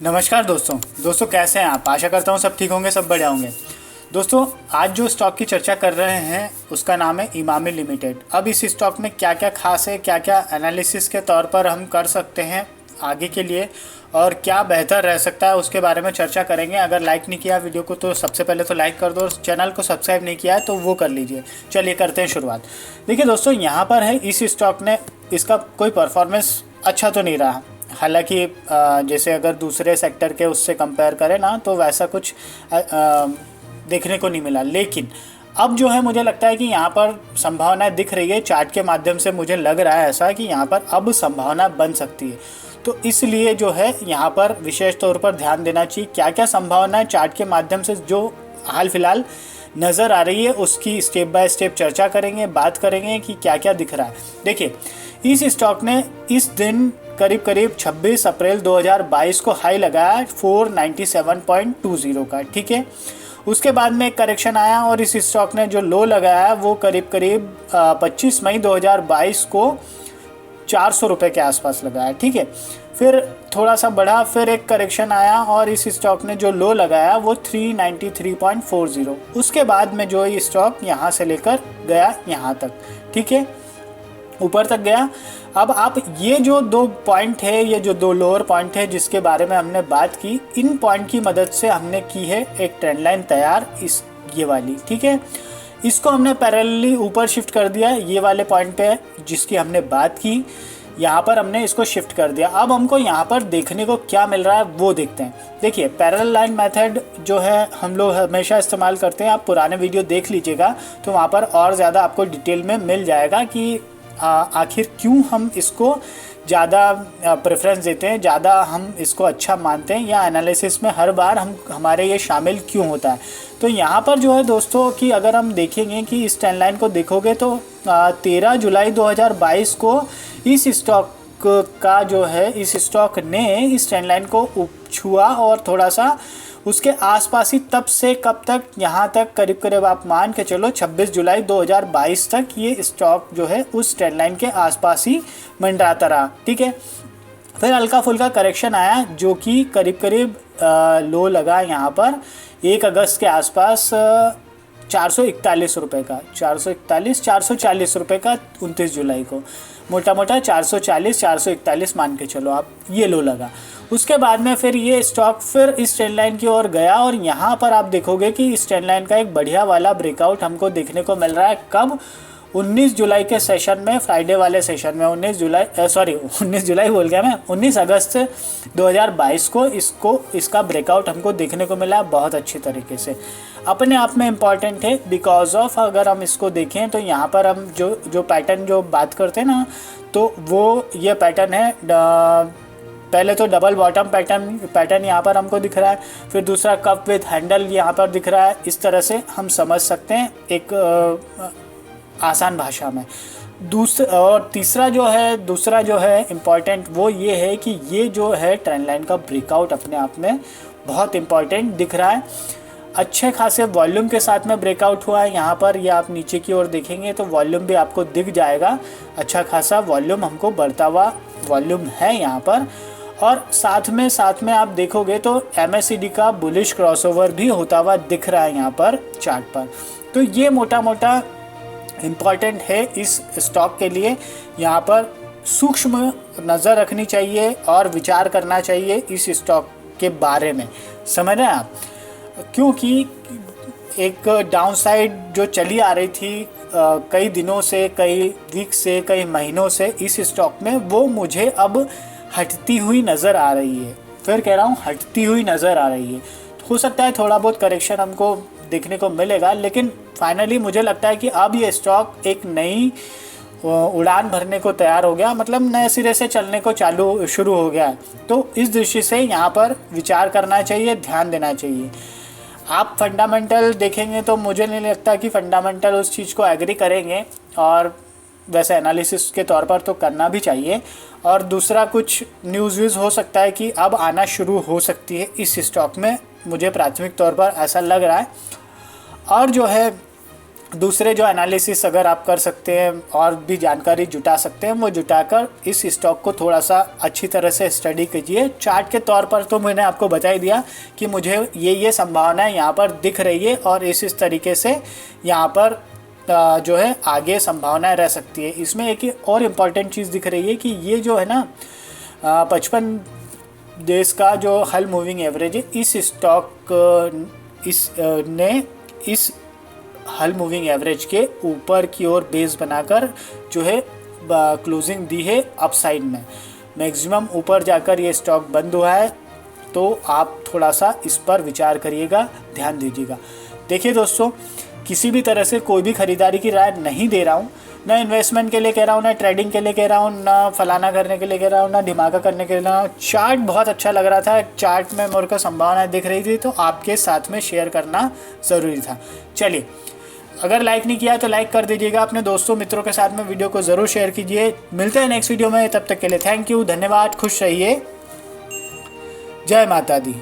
नमस्कार दोस्तों कैसे हैं आप। आशा करता हूँ सब ठीक होंगे, सब बढ़िया होंगे। दोस्तों आज जो स्टॉक की चर्चा कर रहे हैं उसका नाम है इमामी लिमिटेड। अब इस स्टॉक में क्या क्या खास है, क्या क्या एनालिसिस के तौर पर हम कर सकते हैं आगे के लिए और क्या बेहतर रह सकता है उसके बारे में चर्चा करेंगे। अगर लाइक नहीं किया वीडियो को तो सबसे पहले तो लाइक कर दो, और चैनल को सब्सक्राइब नहीं किया है तो वो कर लीजिए। चलिए करते हैं शुरुआत। देखिए दोस्तों, यहाँ पर है इस स्टॉक ने इसका कोई परफॉर्मेंस अच्छा तो नहीं रहा। हालांकि जैसे अगर दूसरे सेक्टर के उससे कंपेयर करें ना तो वैसा कुछ देखने को नहीं मिला। लेकिन अब जो है मुझे लगता है कि यहाँ पर संभावना दिख रही है। चार्ट के माध्यम से मुझे लग रहा है ऐसा कि यहाँ पर अब संभावना बन सकती है। तो इसलिए जो है यहाँ पर विशेष तौर पर ध्यान देना चाहिए। क्या क्या संभावना है चार्ट के माध्यम से जो हाल फिलहाल नज़र आ रही है उसकी स्टेप बाय स्टेप चर्चा करेंगे, बात करेंगे कि क्या क्या दिख रहा है। देखिए इस स्टॉक ने इस दिन करीब करीब 26 अप्रैल 2022 को हाई लगाया 497.20 का, ठीक है। उसके बाद में एक करेक्शन आया और इस स्टॉक ने जो लो लगाया वो करीब करीब 25 मई 2022 को 400 रुपये के आसपास लगाया, ठीक है। फिर थोड़ा सा बढ़ा, फिर एक करेक्शन आया और इस स्टॉक ने जो लो लगाया वो 393.40। उसके बाद में जो ये स्टॉक यहाँ से लेकर गया यहाँ तक, ठीक है, ऊपर तक गया। अब आप ये जो दो पॉइंट है, ये जो दो लोअर पॉइंट है जिसके बारे में हमने बात की, इन पॉइंट की मदद से हमने की है एक ट्रेंड लाइन तैयार, इस ये वाली, ठीक है। इसको हमने पैरेलली ऊपर शिफ्ट कर दिया ये वाले पॉइंट पे जिसकी हमने बात की, यहाँ पर हमने इसको शिफ्ट कर दिया। अब हमको यहाँ पर देखने को क्या मिल रहा है वो देखते हैं। देखिए पैरेलल लाइन मेथड जो है हम लोग हमेशा इस्तेमाल करते हैं। आप पुराने वीडियो देख लीजिएगा तो वहाँ पर और ज़्यादा आपको डिटेल में मिल जाएगा कि आखिर क्यों हम इसको ज़्यादा प्रेफरेंस देते हैं, ज़्यादा हम इसको अच्छा मानते हैं, या एनालिसिस में हर बार हमारे ये शामिल क्यों होता है। तो यहाँ पर जो है दोस्तों कि अगर हम देखेंगे कि इस ट्रेंड लाइन को देखोगे तो 13 जुलाई 2022 को इस स्टॉक का जो है, इस स्टॉक ने इस ट्रेंड लाइन को छुआ और थोड़ा सा उसके आसपास ही तब से कब तक, यहाँ तक करीब करीब आप मान के चलो 26 जुलाई 2022 तक ये स्टॉक जो है उस ट्रेंड लाइन के आसपास ही मंडराता रहा, ठीक है। फिर हल्का फुल्का करेक्शन आया जो कि करीब करीब लो लगा यहाँ पर 1 अगस्त के आसपास 441 रुपये का, 440 रुपये का 29 जुलाई को, मोटा मोटा 441 मान के चलो आप, ये लो लगा। उसके बाद में फिर ये स्टॉक फिर इस ट्रेंड लाइन की ओर गया और यहाँ पर आप देखोगे कि इस ट्रेंड लाइन का एक बढ़िया वाला ब्रेकआउट हमको देखने को मिल रहा है। कब? 19 जुलाई के सेशन में, फ्राइडे वाले सेशन में, 19 जुलाई बोल गया मैं, 19 अगस्त 2022 को इसका ब्रेकआउट हमको देखने को मिला बहुत अच्छी तरीके से। अपने आप में इम्पॉर्टेंट है बिकॉज ऑफ अगर हम इसको देखें तो यहाँ पर हम जो पैटर्न जो बात करते हैं ना, तो वो ये पैटर्न है। पहले तो डबल बॉटम पैटर्न यहाँ पर हमको दिख रहा है, फिर दूसरा कप विथ हैंडल यहाँ पर दिख रहा है। इस तरह से हम समझ सकते हैं एक आसान भाषा में। दूसरा जो है इम्पॉर्टेंट वो ये है कि ये जो है ट्रेंड लाइन का ब्रेकआउट अपने आप में बहुत इम्पॉर्टेंट दिख रहा है। अच्छे खासे वॉल्यूम के साथ में ब्रेकआउट हुआ है यहाँ पर। ये आप नीचे की ओर देखेंगे तो वॉल्यूम भी आपको दिख जाएगा, अच्छा खासा वॉल्यूम हमको बढ़ता हुआ वॉल्यूम है यहाँ पर। और साथ में आप देखोगे तो MACD का बुलिश क्रॉसओवर भी होता हुआ दिख रहा है यहाँ पर चार्ट पर। तो ये मोटा मोटा इम्पॉर्टेंट है इस स्टॉक के लिए। यहाँ पर सूक्ष्म नज़र रखनी चाहिए और विचार करना चाहिए इस स्टॉक के बारे में, समझ रहे हैं आप। क्योंकि एक डाउनसाइड जो चली आ रही थी कई दिनों से, कई वीक से, कई महीनों से इस स्टॉक में, वो मुझे अब हटती हुई नज़र आ रही है। फिर कह रहा हूँ हटती हुई नज़र आ रही है। हो सकता है थोड़ा बहुत करेक्शन हमको देखने को मिलेगा, लेकिन फाइनली मुझे लगता है कि अब ये स्टॉक एक नई उड़ान भरने को तैयार हो गया, मतलब नए सिरे से चलने को शुरू हो गया। तो इस दृष्टि से यहाँ पर विचार करना चाहिए, ध्यान देना चाहिए। आप फंडामेंटल देखेंगे तो मुझे नहीं लगता कि फंडामेंटल उस चीज़ को एग्री करेंगे, और वैसे एनालिसिस के तौर पर तो करना भी चाहिए। और दूसरा कुछ न्यूज़ हो सकता है कि अब आना शुरू हो सकती है इस स्टॉक में, मुझे प्राथमिक तौर पर ऐसा लग रहा है। और जो है दूसरे जो एनालिसिस अगर आप कर सकते हैं और भी जानकारी जुटा सकते हैं, वो जुटाकर इस स्टॉक को थोड़ा सा अच्छी तरह से स्टडी कीजिए। चार्ट के तौर पर तो मैंने आपको बता ही दिया कि मुझे ये संभावनाएं यहाँ पर दिख रही है और इस तरीके से यहाँ पर जो है आगे संभावनाएं रह सकती है। इसमें एक और इम्पॉर्टेंट चीज़ दिख रही है कि ये जो है ना 55 देश का जो हल मूविंग एवरेज है, इस स्टॉक ने इस हल मूविंग एवरेज के ऊपर की ओर बेस बनाकर जो है क्लोजिंग दी है अपसाइड में। मैक्सिमम ऊपर जाकर ये स्टॉक बंद हुआ है, तो आप थोड़ा सा इस पर विचार करिएगा, ध्यान दीजिएगा। देखिए दोस्तों, किसी भी तरह से कोई भी ख़रीदारी की राय नहीं दे रहा हूँ, ना इन्वेस्टमेंट के लिए कह रहा हूँ, ना ट्रेडिंग के लिए कह रहा हूँ, ना फलाना करने के लिए कह रहा हूँ, ना धमाका करने के लिए कह रहा हूँ। चार्ट बहुत अच्छा लग रहा था, चार्ट में मेरे को संभावनाएं दिख रही थी, तो आपके साथ में शेयर करना ज़रूरी था। चलिए, अगर लाइक नहीं किया तो लाइक कर दीजिएगा, अपने दोस्तों मित्रों के साथ में वीडियो को ज़रूर शेयर कीजिए। मिलते हैं नेक्स्ट वीडियो में, तब तक के लिए थैंक यू, धन्यवाद, खुश रहिए, जय माता दी।